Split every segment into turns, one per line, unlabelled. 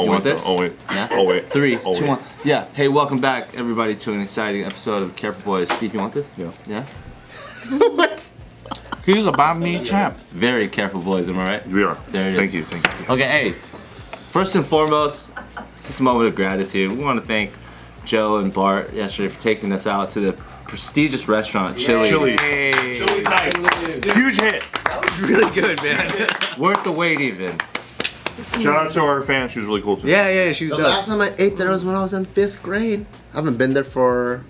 You want this?
Oh wait.
Yeah?
Oh wait.
3,
Oh,
2,
wait.
1. Yeah. Hey, welcome back, everybody, to an exciting episode of Careful Boys. Steve, you want this?
Yeah.
Yeah?
What? He's a by me champ.
Very careful boys, am I right?
We are.
There it is.
Thank you. Thank you.
Okay, hey. First and foremost, just a moment of gratitude. We want to thank Joe and Bart yesterday for taking us out to the prestigious restaurant, Chili's.
Chili's. Chili's night. Huge hit.
That was really good, man.
Worth the wait, even.
Shout out to our fan. She was really cool too.
Yeah, she's
The
done.
last time I ate there was when I was in 5th grade. I haven't been there for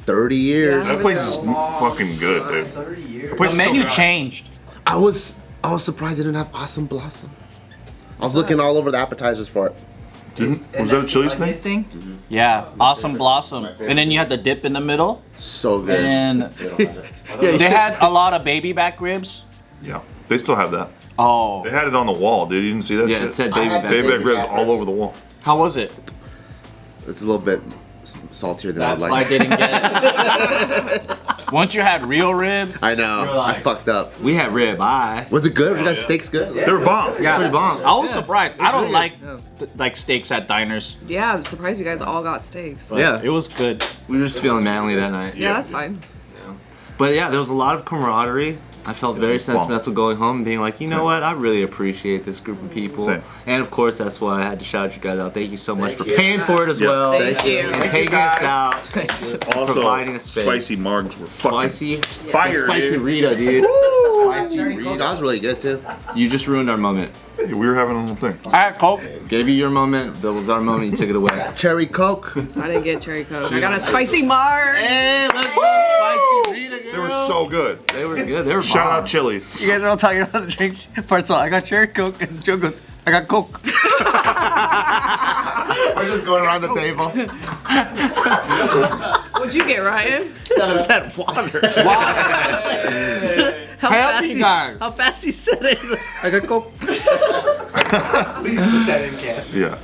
30 years.
That place is fucking good, dude.
30 years.
The place
The
is still
menu
good.
changed.
I was surprised they didn't have Awesome Blossom. I was looking all over the appetizers for it.
Was that a Chili's thing?
Yeah, Awesome Blossom. And then you had the dip in the middle.
So good.
And they had a lot of baby back ribs.
Yeah. They still have that.
Oh,
They had it on the wall, dude. You didn't see that
Yeah,
shit?
it said
I
baby
had
back.
Baby back ribs
back
all over the wall.
how was it?
It's a little bit saltier than I'd
That's why I
like.
didn't get it. Once you had real ribs,
I know.
You're like-
I fucked up.
We had rib eye.
Was it good? Was that steaks good?
They were bomb.
yeah,
pretty bomb.
I was
Yeah.
surprised. I don't
really
like steaks at diners.
Yeah, I'm surprised you guys all got steaks.
Yeah.
It was good.
We were just feeling manly that night.
Yeah, that's fine.
But yeah, there was a lot of camaraderie. I felt very sentimental going home and being like, you know what, I really appreciate this group of people.
Same.
And of course, that's why I had to shout you guys out. Thank you so much for paying for it as well.
Thank you.
And taking us out.
Also,
Providing a space.
spicy margs were fucking
Spicy.
fire,
Spicy
dude.
Rita, dude. Spicy
That
Rita.
was really good too.
You just ruined our moment.
We were having a little thing.
I had Coke.
Gave you your moment. That was our moment. You took it away.
Cherry Coke.
I didn't get cherry coke. I got a spicy marg.
Hey, let's go. Spicy Rita, girl.
They were so good.
They were good. They were
Shout
bomb.
out Chili's.
You guys are all talking about the drinks. First of all, I got cherry Coke, and Joe goes, I got Coke.
We're just going around the table.
What'd you get, Ryan?
I said water.
How fast he,
guys.
how fast he said it.
I got Coke.
Yeah.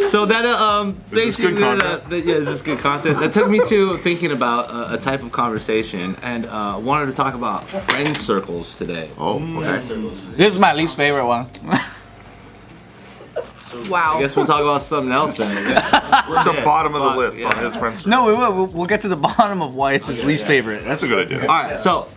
So that
Is this good
basically
content?
yeah, is this good content? That took me to thinking about a type of conversation, and wanted to talk about friend circles today.
Oh, okay.
This is my least favorite one.
Wow.
I guess we'll talk about something else then.
We're at the bottom of the
fuck,
list
yeah.
on his friends.
No, we will. We'll get to the bottom of why it's his least favorite.
That's a good idea.
All right, so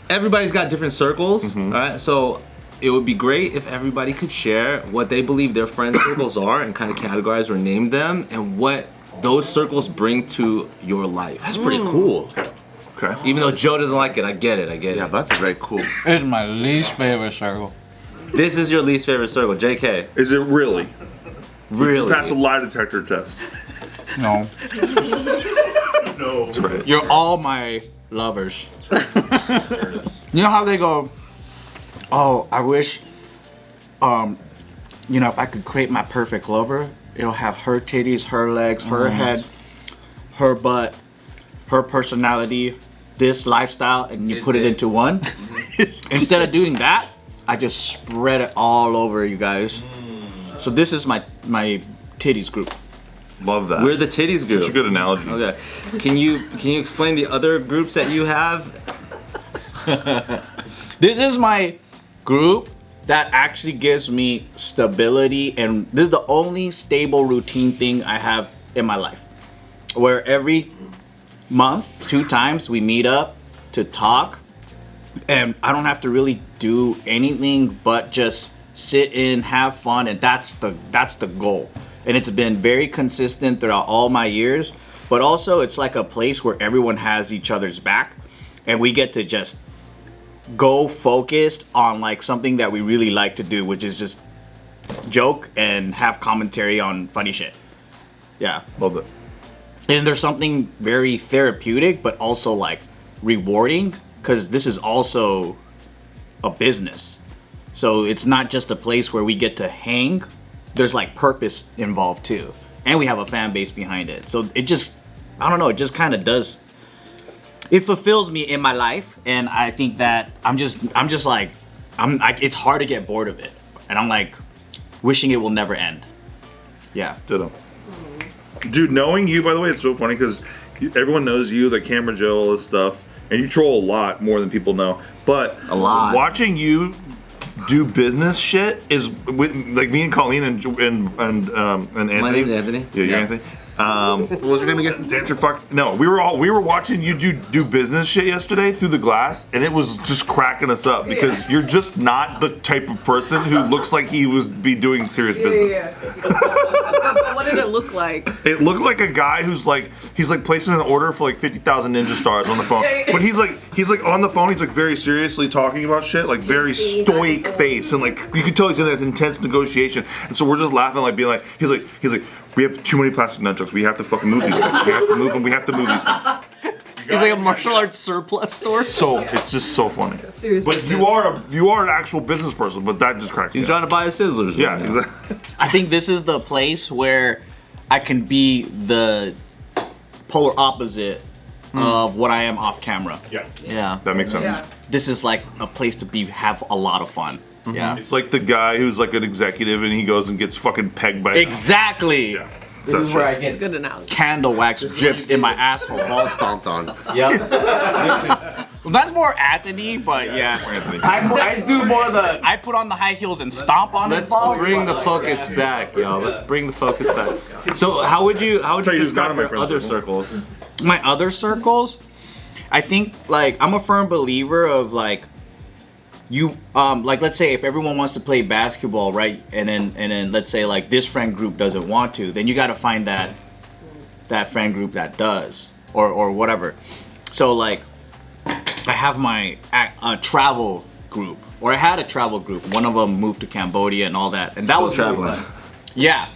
everybody's got different circles. All right, so it would be great if everybody could share what they believe their friend circles are and kind of categorize or name them, and what those circles bring to your life.
That's pretty cool.
Okay.
Even though Joe doesn't like it, I get it.
Yeah, but that's very cool.
It's my least favorite circle.
This is your least favorite circle, JK.
Is it really?
Really?
Pass a lie detector test.
No.
No. That's right.
You're all my lovers. You know how they go, oh, I wish, if I could create my perfect lover, it'll have her titties, her legs, her head, her butt, her personality, this lifestyle, and you put it into one. Instead of doing that, I just spread it all over you guys. So this is my titties group.
Love that.
We're the titties group.
That's a good analogy.
Okay. Can you explain the other groups that you have?
This is my group that actually gives me stability, and this is the only stable routine thing I have in my life. Where every month, 2 times, we meet up to talk, and I don't have to really do anything but just sit in, have fun, and that's the goal. And it's been very consistent throughout all my years, but also it's like a place where everyone has each other's back, and we get to just go focused on like something that we really like to do, which is just joke and have commentary on funny shit. Yeah.
Love it.
And there's something very therapeutic, but also like rewarding, because this is also a business. So it's not just a place where we get to hang. There's like purpose involved too. And we have a fan base behind it. So it just, I don't know, it just kind of does. It fulfills me in my life. And I think that it's hard to get bored of it. And I'm like wishing it will never end. Yeah.
Ditto. Dude, knowing you, by the way, it's so funny because everyone knows you, the camera Joe, all this stuff, and you troll a lot more than people know. But
A lot.
watching you do business shit is with like me and Kalyne and Anthony.
My name's Anthony.
Yeah, you're
Yeah.
Anthony.
What was your name again?
Dancer fuck. No, we were watching you do business shit yesterday through the glass, and it was just cracking us up because you're just not the type of person who looks like he would be doing serious business.
What did it look like?
It looked like a guy he's like placing an order for like 50,000 ninja stars on the phone. But he's like on the phone, he's like very seriously talking about shit, like very stoic face, and like you can tell he's in an intense negotiation. And so we're just laughing, like being like, he's like, we have too many plastic nunchucks. We have to fucking move these things. We have to move them. We have to move these things.
He's like a martial arts surplus store.
So it's just so funny.
Serious
But
business.
you are an actual business person. But that just cracks me
He's
up.
trying to buy a Sizzlers.
Yeah,
right now.
exactly.
I think this is the place where I can be the polar opposite of what I am off camera.
Yeah,
Yeah.
that makes sense.
Yeah.
This is like a place to have a lot of fun. Yeah.
It's like the guy who's like an executive and he goes and gets fucking pegged by.
Exactly.
Yeah.
This is where I
It's
get
good analogy.
candle wax dripped in my asshole.
Ball stomped on.
Yep. Well, that's more Anthony, but yeah.
Anthony.
I do more the. I put on the high heels and stomp on his
Let's
balls.
bring the focus back, y'all. Let's bring the focus back. So how would you
Tell you who's not
describe
in my
your
friend
other
circle.
circles?
My other circles, I think like I'm a firm believer of like you like let's say if everyone wants to play basketball, right, and then let's say like this friend group doesn't want to, then you got to find that friend group that does or whatever. So like I have my travel group, or I had a travel group. One of them moved to Cambodia and all that, and that was really
traveling.
fun. Yeah,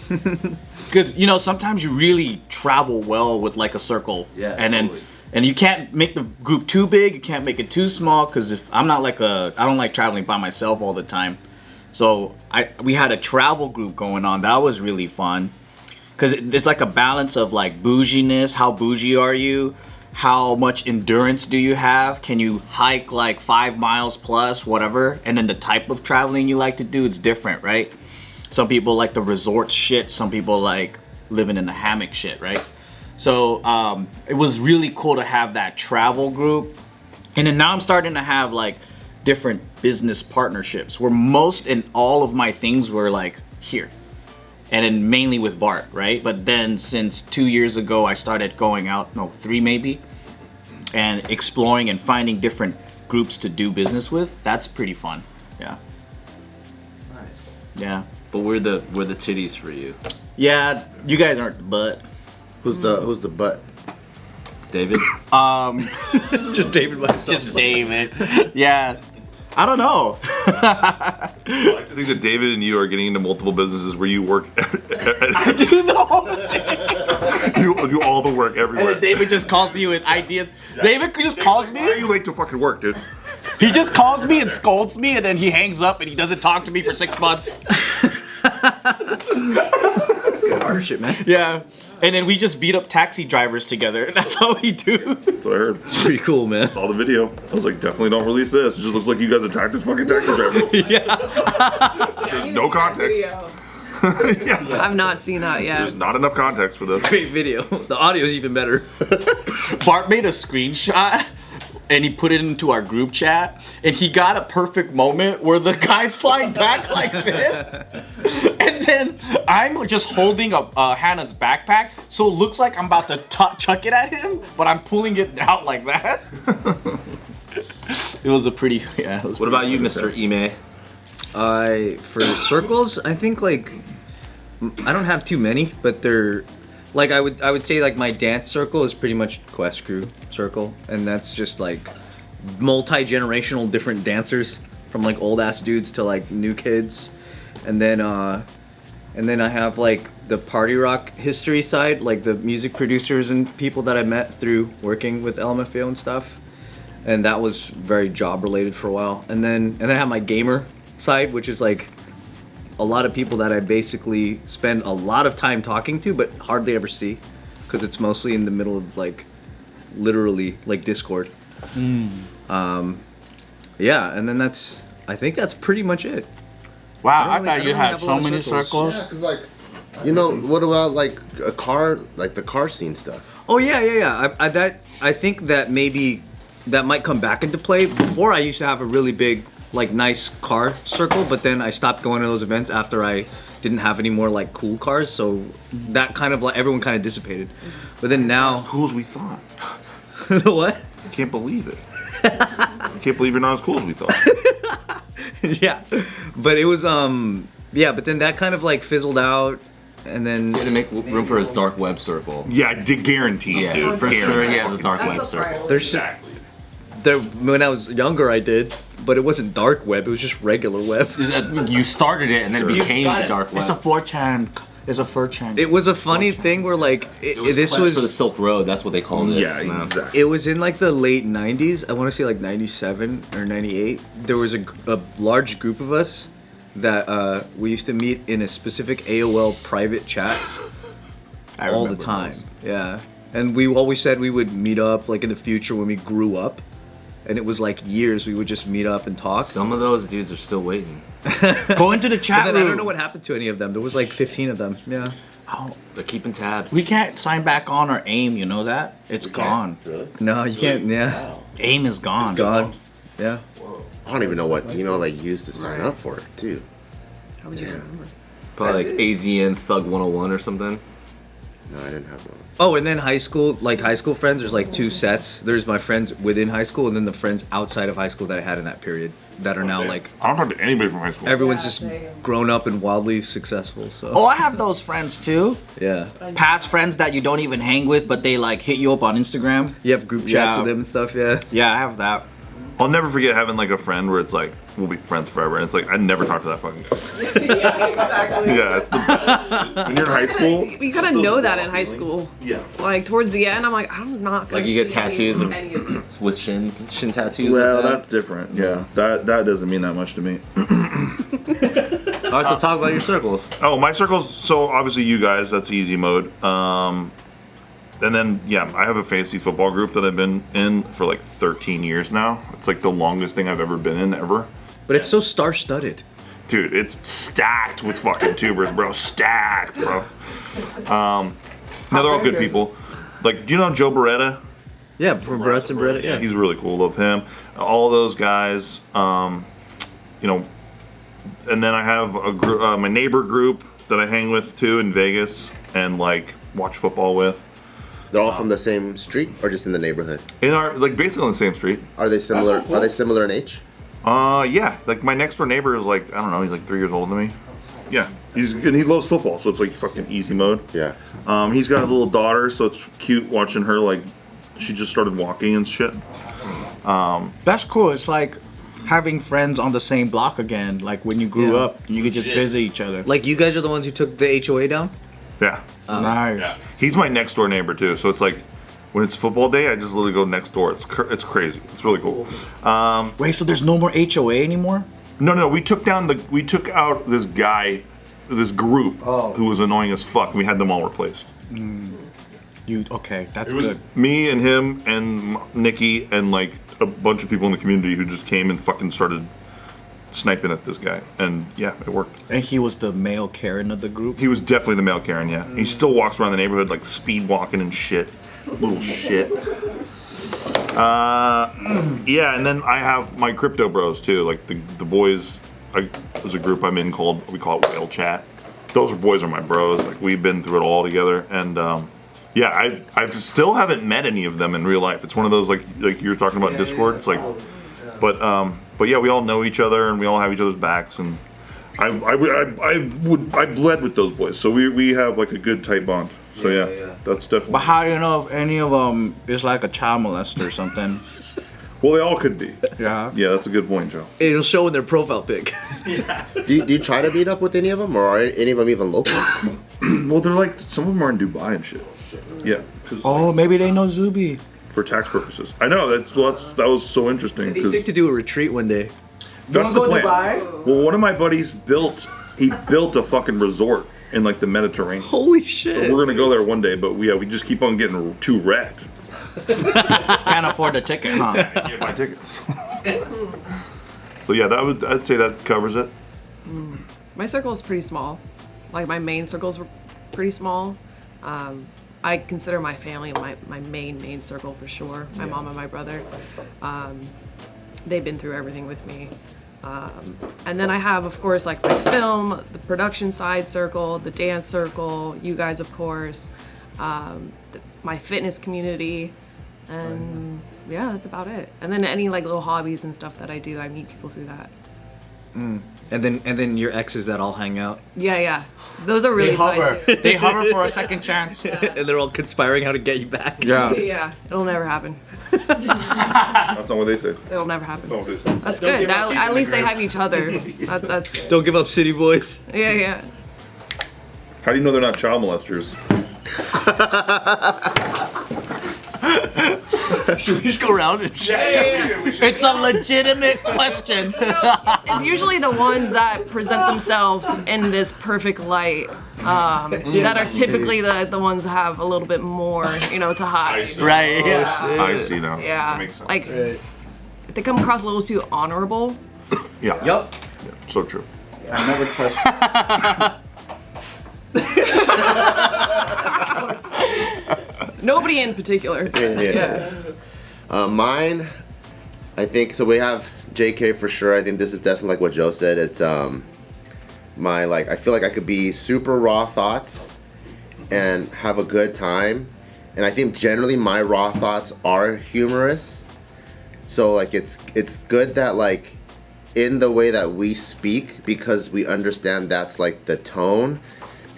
because you know sometimes you really travel well with like a circle,
Yeah,
and then
totally.
and you can't make the group too big, you can't make it too small, because if I'm not like I don't like traveling by myself all the time. So we had a travel group going on. That was really fun, because it's like a balance of like bouginess. How bougie are you? How much endurance do you have? Can you hike like 5 miles plus, whatever? And then the type of traveling you like to do, it's different, right? Some people like the resort shit. Some people like living in the hammock shit, right? So it was really cool to have that travel group. And then now I'm starting to have like different business partnerships where most and all of my things were like here. And then mainly with Bart, right? But then since 2 years ago, I started going out, no, 3 maybe, and exploring and finding different groups to do business with. That's pretty fun. Yeah. Yeah.
But we're the titties for you,
Yeah, you guys aren't the butt.
Who's the butt?
David.
Just David by himself.
Just David. Yeah. I don't know.
I like to think that David and you are getting into multiple businesses where you work.
Do the whole thing.
You do all the work
And
everywhere.
then David just calls me with ideas. David just calls
Why are
me.
you late to fucking work, dude?
He just calls me and scolds me, and then he hangs up and he doesn't talk to me for 6 months.
Good ownership, man.
Yeah. And then we just beat up taxi drivers together. That's how we do.
That's what I heard.
It's pretty cool, man.
Saw the video. I was like, definitely don't release this. It just looks like you guys attacked a fucking taxi driver. There's no context.
I've not seen that yet.
There's not enough context for this.
Great video. The audio is even better.
Bart made a screenshot and he put it into our group chat, and he got a perfect moment where the guy's flying back like this, and then I'm just holding Hannah's backpack, so it looks like I'm about to chuck it at him, but I'm pulling it out like that. It was a pretty, yeah. It was
What about you, Mr. Ime?
For circles, I think like I don't have too many, but they're like I would say like my dance circle is pretty much Quest Crew circle, and that's just like multi-generational different dancers from like old ass dudes to like new kids, and then I have like the party rock history side, like the music producers and people that I met through working with LMFAO and stuff, and that was very job related for a while, and then I have my gamer side, which is like a lot of people that I basically spend a lot of time talking to but hardly ever see, because it's mostly in the middle of like literally like Discord. Yeah, and then I think that's pretty much it.
Wow,
I
I
don't
thought
really
you had
have a
so
lot of
many
circles.
circles.
Yeah, cause like, you know, what about like a car, like the car scene stuff?
Oh yeah. I think that maybe that might come back into play. Before I used to have a really big like nice car circle, but then I stopped going to those events after I didn't have any more like cool cars. So that kind of like everyone kind of dissipated. But then now,
Cool as we thought.
what?
I can't believe it. I can't believe you're not as cool as we thought.
Yeah, but it was yeah. But then that kind of like fizzled out, and then
He had to make room for his dark web circle.
Yeah, I did guarantee,
Yeah,
dude.
for sure he has a dark
That's
web
the
circle.
priority.
there's there when I was younger I did, but it wasn't dark web. It was just regular web.
You started it and then it became the dark web.
It's a 4chan. It's a 4chan.
It was a funny thing where like this
Quest
was
for the Silk Road. That's what they called it.
Yeah, exactly.
It was in like the late 90s. I want to say like 97 or 98. There was a large group of us that we used to meet in a specific AOL private chat all the time. Yeah. And we always said we would meet up like in the future when we grew up. And it was like years we would just meet up and talk.
Some of those dudes are still waiting.
Go into the chat
But then
room.
I don't know what happened to any of them. There was like 15 of them. Yeah.
Oh,
They're keeping tabs.
we can't sign back on our AIM. You know that? It's gone.
Really?
No, you can't. Yeah.
AIM is gone.
God. Yeah.
I don't even know what email they used to sign up for it, too.
How would you remember?
Probably like AZN Thug 101 or something.
No, I didn't have one.
Oh, and then high school friends, there's like two sets. There's my friends within high school and then the friends outside of high school that I had in that period that are now like,
I don't talk to anybody from high school.
everyone's just grown up and wildly successful, so.
Oh, I have those friends too.
Yeah.
Past friends that you don't even hang with, but they like hit you up on Instagram.
You have group chats
Yeah.
with them and stuff, yeah.
Yeah, I have that.
I'll never forget having like a friend where it's like, we'll be friends forever. And it's like, I never talk to that fucking guy.
Yeah, exactly.
Yeah, it's the best. When you're in high school.
You gotta know that in high school.
Yeah.
Like towards the end, I'm like, I'm not gonna
Like you get
see any-
tattoos and-
any of them.
With shin tattoos.
Well,
like that.
that's different. Yeah, that doesn't mean that much to me.
All right, so talk about your circles.
Oh, my circles. So obviously you guys, that's easy mode. And then yeah, I have a fantasy football group that I've been in for like 13 years now. It's like the longest thing I've ever been in ever.
But it's so star-studded.
Dude, it's stacked with fucking tubers, bro. Stacked, bro. No, they're all good people. Like, do you know Joe Beretta?
Yeah, from Brett's and Bretta, yeah.
He's really cool. Love him. All those guys. You know, and then I have a my neighbor group that I hang with too in Vegas and like watch football with.
They're all from the same street or just in the neighborhood?
In our like basically on the same street.
Are they similar? Are they similar in age?
Yeah. Like my next door neighbor is like I don't know. He's like 3 years older than me. Yeah. And he loves football, so it's like fucking easy mode.
Yeah.
He's got a little daughter, so it's cute watching her like she just started walking and shit.
That's cool. It's like having friends on the same block again. Like when you grew up, you could just visit each other.
Like you guys are the ones who took the HOA down?
Yeah.
Nice.
He's my next door neighbor too, so it's like when it's football day, I just literally go next door. It's crazy. It's really cool.
Wait, so there's no more HOA anymore?
No, we took out this guy, this group who was annoying as fuck. And we had them all replaced.
Okay, that's
It was
good.
me and him and Nikki and like a bunch of people in the community who just came and fucking started sniping at this guy. And yeah, it worked.
And he was the male Karen of the group.
He was definitely the male Karen, yeah. He still walks around the neighborhood like speed walking and shit. Little shit. Yeah, and then I have my crypto bros too. Like the boys, there's a group I'm in we call it Whale Chat. Those boys are my bros. Like we've been through it all together. And yeah, I still haven't met any of them in real life. It's one of those like you were talking about Discord. It's like, but yeah, we all know each other and we all have each other's backs. And I bled with those boys, so we have like a good tight bond. So yeah, that's definitely.
But how do you know if any of them is like a child molester or something?
Well, they all could be.
Yeah.
Yeah, that's a good point, Joe.
It'll show in their profile pic.
Do you try to meet up with any of them, or are any of them even local?
Well, they're like some of them are in Dubai and shit. Yeah. 'Cause,
Oh, maybe they know Zuby.
for tax purposes. I know that was so interesting
It'd be
because
sick to do a retreat one day.
that's the plan. Well, one of my buddies built a fucking resort in like the Mediterranean.
Holy
So
shit.
we're gonna go there one day, but we just keep on getting too wrecked.
Can't afford the ticket, huh?
Can't buy tickets. So yeah, I'd say that covers it.
My circle is pretty small. Like my main circles were pretty small. I consider my family my main circle for sure. My mom and my brother. They've been through everything with me. And then I have, of course, like my film, the production side circle, the dance circle, you guys, of course, my fitness community, and yeah, that's about it. And then any like little hobbies and stuff that I do, I meet people through that.
And then your exes that all hang out.
Yeah. Those are really tied too.
They hover for a second chance.
And they're all conspiring how to get you back.
Yeah, it'll never happen.
That's not what they say.
It'll never happen.
That's not what they say.
That's good. At least they have each other. That's good.
Don't give up, city boys.
Yeah.
How do you know they're not child molesters?
Should we just go around and
It's a legitimate question.
It's usually the ones that present themselves in this perfect light that are typically the ones that have a little bit more, to hide.
Right.
I see now.
Yeah.
That makes sense.
Like, if they come across a little too honorable.
Yeah.
Yup.
Yeah, so true.
I never trust.
Nobody in particular.
Yeah. Mine, I think, so we have JK for sure. I think this is definitely like what Joe said. It's my, like, I feel like I could be super raw thoughts and have a good time. And I think generally my raw thoughts are humorous. So like it's good that like in the way that we speak, because we understand that's like the tone,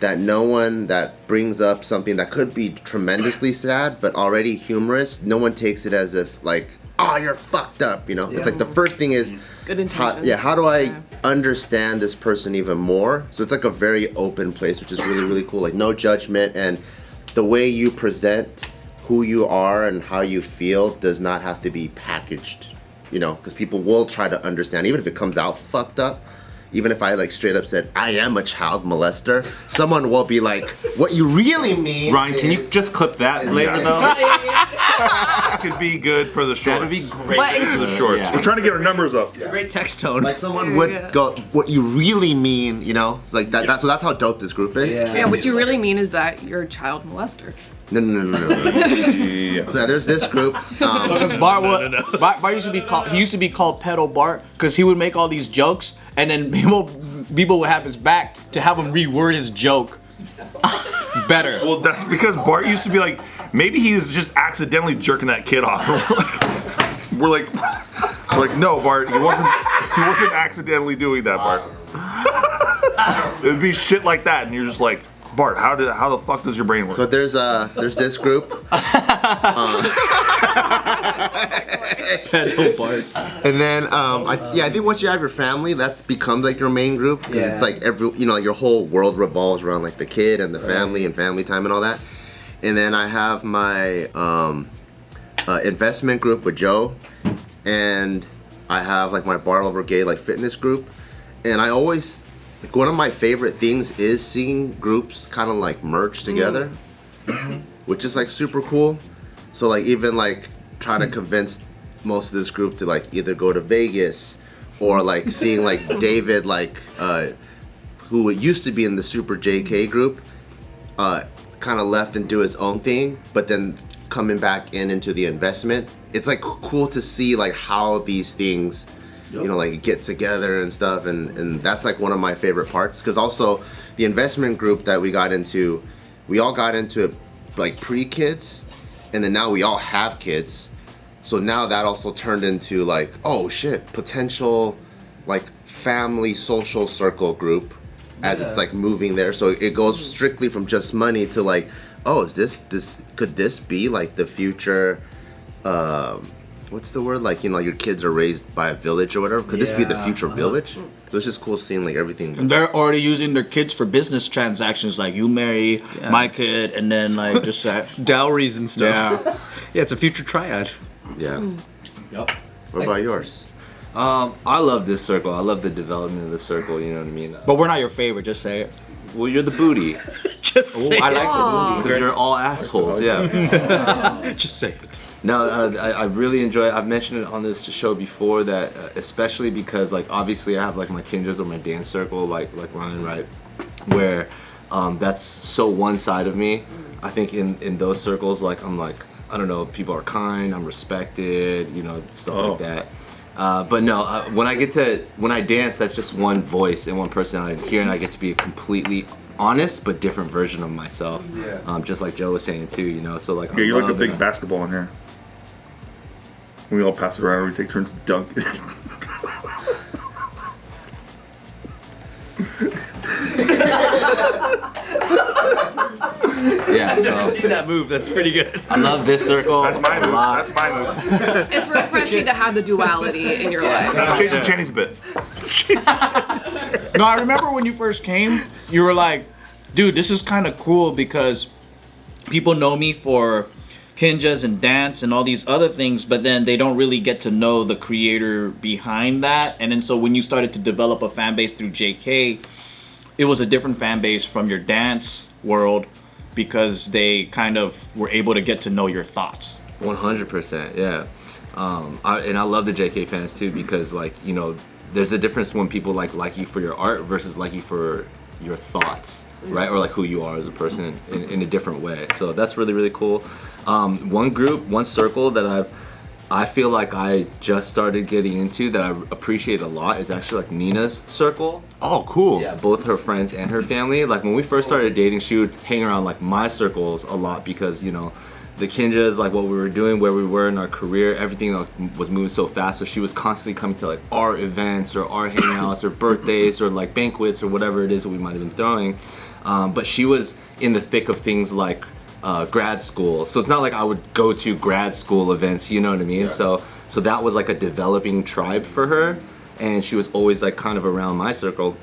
that no one that brings up something that could be tremendously sad but already humorous, no one takes it as if like, oh, you're fucked up, It's like the first thing is
Good intentions.
how do I understand this person even more? So it's like a very open place, which is really, really cool. Like no judgment, and the way you present who you are and how you feel does not have to be packaged, because people will try to understand, even if it comes out fucked up. Even if I like straight up said I am a child molester, someone will be like, "What you really mean?"
Ryan, can you just clip that later though?
That could be good for the shorts.
That'd be great
But-
for
The shorts.
Yeah.
We're trying to get our numbers up.
Great text tone.
Like someone would go, "What you really mean?" It's like that. So that's how dope this group is.
Yeah, what you really mean is that you're a child molester.
No.
Yeah.
So there's this group.
Because Bart used to be called. He used to be called Pedal Bart because he would make all these jokes, and then people would have his back to have him reword his joke better.
Well, that's because Bart used to be like, maybe he was just accidentally jerking that kid off. We're like, no, Bart, he wasn't accidentally doing that, Bart. It'd be shit like that, and you're just like, Bart, how the fuck does your brain work?
So there's this group.
Pedal Bart.
And then I think once you have your family, that becomes like your main group, because it's like your whole world revolves around like the kid and the family and family time and all that. And then I have my investment group with Joe, and I have like my Bar Over Gay like fitness group, and I always like one of my favorite things is seeing groups kind of like merge together, which is like super cool. So like even like trying to convince most of this group to like either go to Vegas, or like seeing like David like who used to be in the Super JK group kind of left and do his own thing, but then coming back into the investment. It's like cool to see like how these things like get together and stuff, and that's like one of my favorite parts, because also the investment group that we all got into it like pre-kids, and then now we all have kids. So now that also turned into like, oh shit, potential like family social circle group as it's like moving there. So it goes strictly from just money to like, oh, is this could this be like the future, what's the word? Like, your kids are raised by a village or whatever. Could this be the future village? So it's just cool seeing like everything.
And they're already using their kids for business transactions, like you marry my kid, and then like just that.
Dowries and stuff.
Yeah.
Yeah, it's a future triad.
Yeah.
Yup.
What about yours?
I love this circle. I love the development of the circle. You know what I mean?
But we're not your favorite. Just say it.
Well, you're the booty
Just say
I
it.
like the booty.
because you're all assholes. Yeah.
Just say it.
No, I really enjoy it. I've mentioned it on this show before that, especially because like obviously I have like my kindreds or my dance circle, like Ryan, right? Where that's so one side of me. I think in those circles, like I'm like, I don't know, people are kind, I'm respected, stuff like that. But no, when I dance, that's just one voice and one personality. Here, and I get to be a completely honest but different version of myself. Yeah. Just like Joe was saying too, you know. So like,
yeah, you're like a big basketball in here. We all pass it around. We take turns dunking.
Yeah, so
I've seen that move. That's pretty good.
I love this circle.
That's my move.
lot.
That's my move.
It's refreshing to have the duality in your life.
Jason Cheney's bit.
No, I remember when you first came, you were like, dude, this is kind of cool because people know me for kinjas and dance and all these other things, but then they don't really get to know the creator behind that. And then so when you started to develop a fan base through JK, it was a different fan base from your dance world because they kind of were able to get to know your thoughts.
100%, yeah. And I love the JK fans too because, like, you know, there's a difference when people like you for your art versus like you for your thoughts, right? Or like who you are as a person in a different way. So that's really, really cool. One circle that I feel like I just started getting into that I appreciate a lot is actually like Nina's circle.
Oh, cool.
Yeah, both her friends and her family. Like when we first started dating, she would hang around like my circles a lot because, you know, the kinjas, like what we were doing, where we were in our career, everything was moving so fast. So she was constantly coming to like our events or our hangouts or birthdays or like banquets or whatever it is that we might have been throwing. But she was in the thick of things like grad school. So it's not like I would go to grad school events, you know what I mean? Yeah. So that was like a developing tribe for her. And she was always like kind of around my circle.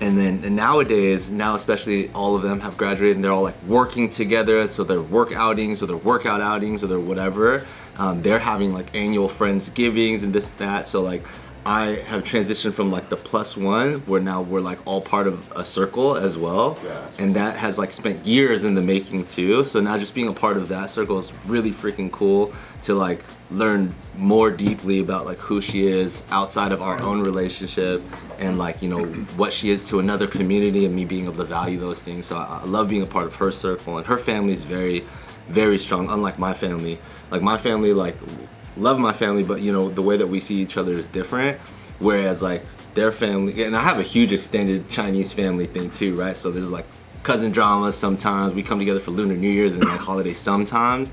And nowadays, especially all of them have graduated and they're all like working together. So their work outings or their workout outings or their whatever, they're having like annual Friendsgivings and this, that. So like I have transitioned from like the +1 where now we're like all part of a circle as well. Yeah, and that has like spent years in the making too. So now just being a part of that circle is really freaking cool to like learn more deeply about like who she is outside of our own relationship and like, you know, what she is to another community and me being able to value those things. So I love being a part of her circle, and her family is very, very strong, unlike my family. Like my family, like, love my family, but you know, the way that we see each other is different. Whereas like their family, and I have a huge extended Chinese family thing too, right? So there's like cousin dramas sometimes. We come together for Lunar New Year's and like holidays sometimes.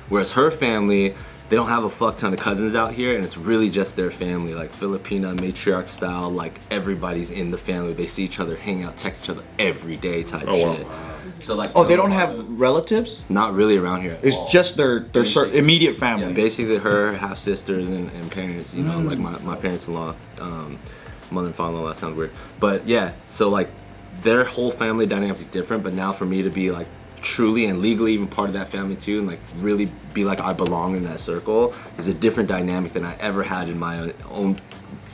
Whereas her family, they don't have a fuck ton of cousins out here, and it's really just their family, like Filipina matriarch style. Like everybody's in the family. They see each other, hang out, text each other every day type shit. Wow. So like,
they don't have relatives?
Not really around here.
It's just their immediate family.
Yeah, basically her half sisters and parents. You know, like my parents-in-law, mother and father-in-law. That sounds weird, but yeah. So like their whole family dynamic is different. But now for me to be like truly and legally even part of that family too, and like really be like I belong in that circle is a different dynamic than I ever had in my own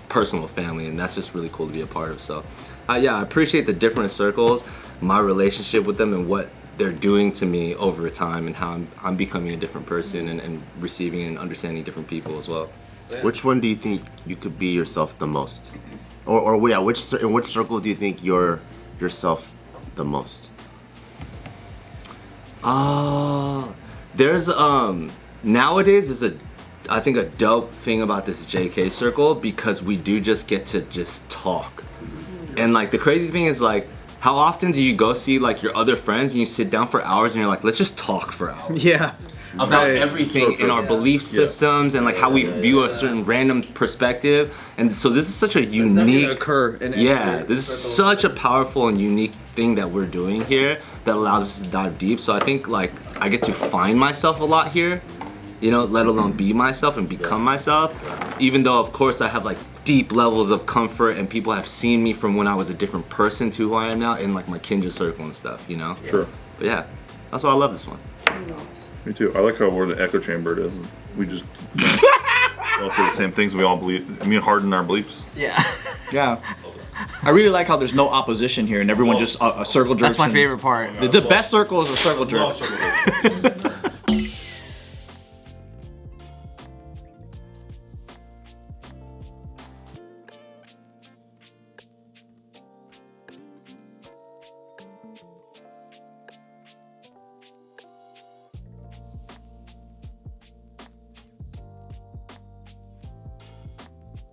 personal family, and that's just really cool to be a part of. So yeah, I appreciate the different circles, my relationship with them, and what they're doing to me over time, and how I'm becoming a different person and receiving and understanding different people as well.
Which one do you think you could be yourself the most, or yeah, in which circle do you think you're yourself the most?
There's nowadays is I think a dope thing about this JK circle, because we do just get to just talk. And like the crazy thing is like, how often do you go see like your other friends and you sit down for hours and you're like, let's just talk for hours?
Yeah.
About everything in our belief systems and like how we view a certain random perspective. And so this is such a unique
occur in
this is such a powerful and unique thing that we're doing here that allows us to dive deep. So I think like I get to find myself a lot here, you know, let alone be myself and become myself. Even though of course I have like deep levels of comfort and people have seen me from when I was a different person to who I am now in like my kinja circle and stuff, you know?
Sure.
But yeah, that's why I love this one.
Me too. I like how where the echo chamber is. We just all say the same things. We all believe. I mean, harden our beliefs.
Yeah. Yeah. I really like how there's no opposition here and everyone just a circle jerks.
That's my favorite part.
The best circle is a circle jerk.